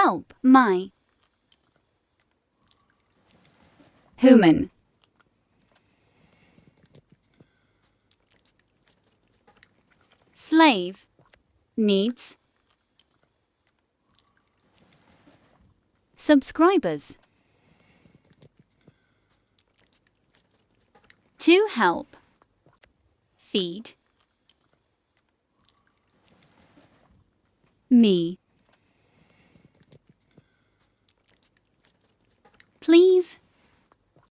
help, my. Human. Slave. Needs. Subscribers. To help. Feed. Me.